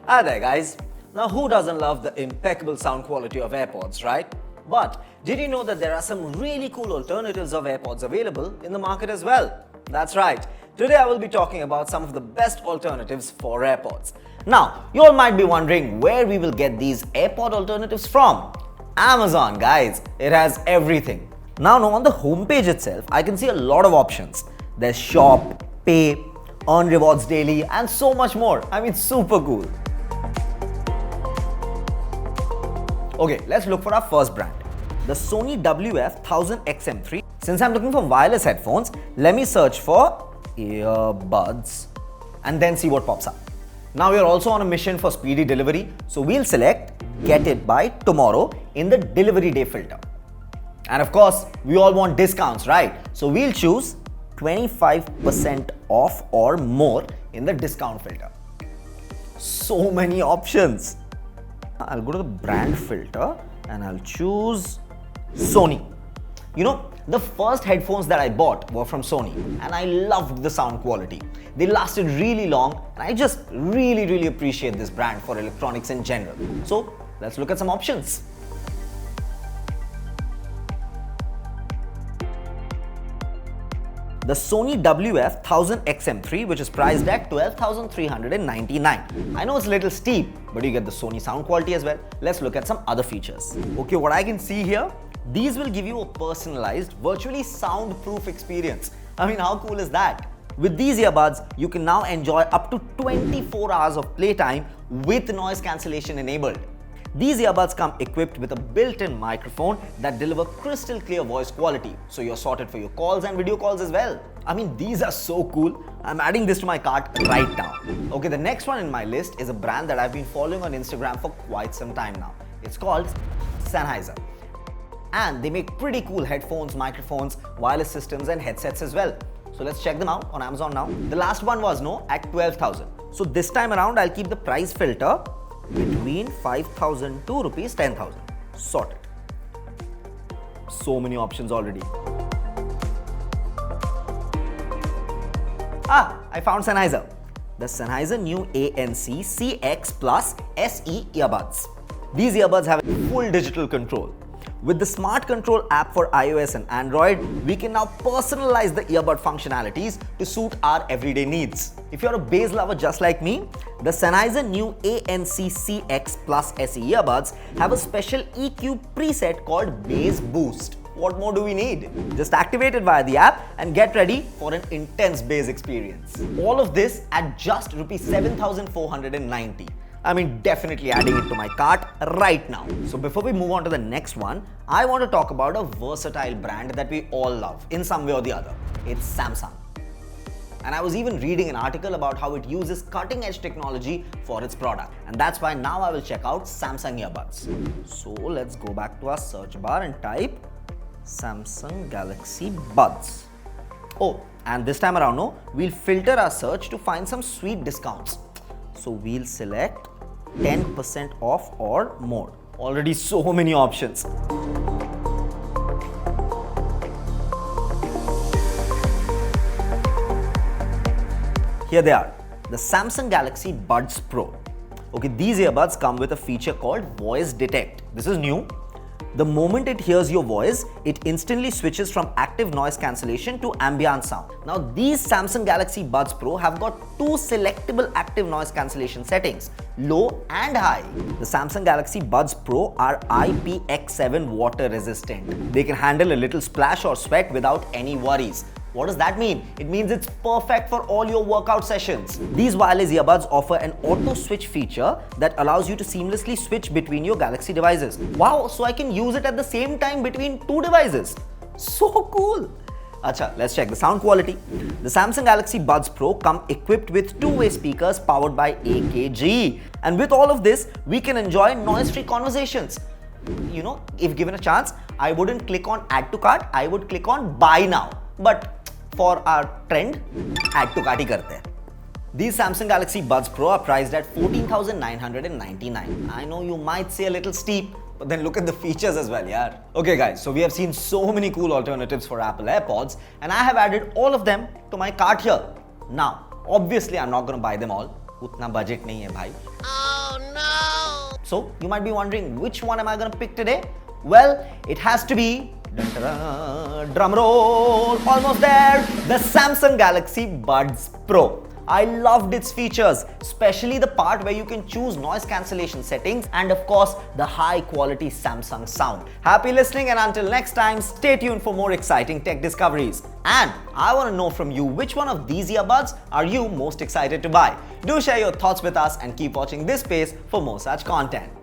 Hi there guys. Now who doesn't love the impeccable sound quality of AirPods, right? But did you know that there are some really cool alternatives of AirPods available in the market as well? That's right. Today I will be talking about some of the best alternatives for AirPods. Now, you all might be wondering where we will get these AirPod alternatives from. Amazon, guys. It has everything. Now, on the homepage itself, I can see a lot of options. There's shop, pay, earn rewards daily, and so much more. I mean, super cool. Okay, let's look for our first brand, the Sony WF1000 XM3. Since I'm looking for wireless headphones, let me search for earbuds and then see what pops up. Now we are also on a mission for speedy delivery, so we'll select get it by tomorrow in the delivery day filter. And of course, we all want discounts, right? So we'll choose 25% off or more in the discount filter. So many options. I'll go to the brand filter and I'll choose Sony. You know, the first headphones that I bought were from Sony and I loved the sound quality. They lasted really long and I just really appreciate this brand for electronics in general. So let's look at some options. The Sony WF1000 XM3, which is priced at $12,399. I know it's a little steep, but you get the Sony sound quality as well. Let's look at some other features. Okay, what I can see here, these will give you a personalized, virtually soundproof experience. I mean, how cool is that? With these earbuds, you can now enjoy up to 24 hours of playtime with noise cancellation enabled. These earbuds come equipped with a built-in microphone that deliver crystal clear voice quality, so you're sorted for your calls and video calls as well. I mean, these are so cool. I'm adding this to my cart right now. Okay, the next one in my list is a brand that I've been following on Instagram for quite some time now. It's called Sennheiser. And they make pretty cool headphones, microphones, wireless systems and headsets as well. So let's check them out on Amazon now. The last one was at 12,000. So this time around, I'll keep the price filter between 5,000 to rupees 10,000. Sorted. So many options already. I found Sennheiser. The Sennheiser new ANC CX Plus SE earbuds. These earbuds have full digital control. With the Smart Control app for iOS and Android, we can now personalize the earbud functionalities to suit our everyday needs. If you're a bass lover just like me, the Sennheiser new ANC CX Plus SE earbuds have a special EQ preset called Bass Boost. What more do we need? Just activate it via the app and get ready for an intense bass experience. All of this at just rupees 7,490. I mean, definitely adding it to my cart right now. So before we move on to the next one, I want to talk about a versatile brand that we all love in some way or the other. It's Samsung. And I was even reading an article about how it uses cutting-edge technology for its product. And that's why now I will check out Samsung earbuds. So let's go back to our search bar and type Samsung Galaxy Buds. Oh, and this time around, we'll filter our search to find some sweet discounts. So we'll select 10% off or more. Already so many options. Here they are, the Samsung Galaxy Buds Pro. Okay, these earbuds come with a feature called Voice Detect. This is new. The moment it hears your voice, it instantly switches from active noise cancellation to ambient sound. Now, these Samsung Galaxy Buds Pro have got two selectable active noise cancellation settings, low and high. The Samsung Galaxy Buds Pro are IPX7 water resistant. They can handle a little splash or sweat without any worries. What does that mean? It means it's perfect for all your workout sessions. These wireless earbuds offer an auto switch feature that allows you to seamlessly switch between your Galaxy devices. Wow, so I can use it at the same time between two devices. So cool. Acha, let's check the sound quality. The Samsung Galaxy Buds Pro come equipped with two-way speakers powered by AKG. And with all of this, we can enjoy noise-free conversations. You know, if given a chance, I wouldn't click on add to cart, I would click on buy now. But for our trend, add to cart hi karte hain. These Samsung Galaxy Buds Pro are priced at 14,999. I know you might say a little steep, but then look at the features as well, yaar. Okay guys, so we have seen so many cool alternatives for Apple AirPods and I have added all of them to my cart here. Now, obviously I'm not going to buy them all. Utna budget nahi hai bhai. So you might be wondering, which one am I going to pick today? Well, it has to be, drum roll, almost there, the Samsung Galaxy Buds Pro. I loved its features, especially the part where you can choose noise cancellation settings and of course the high quality Samsung sound. Happy listening, and until next time, stay tuned for more exciting tech discoveries. And I want to know from you, which one of these earbuds are you most excited to buy? Do share your thoughts with us and keep watching this space for more such content.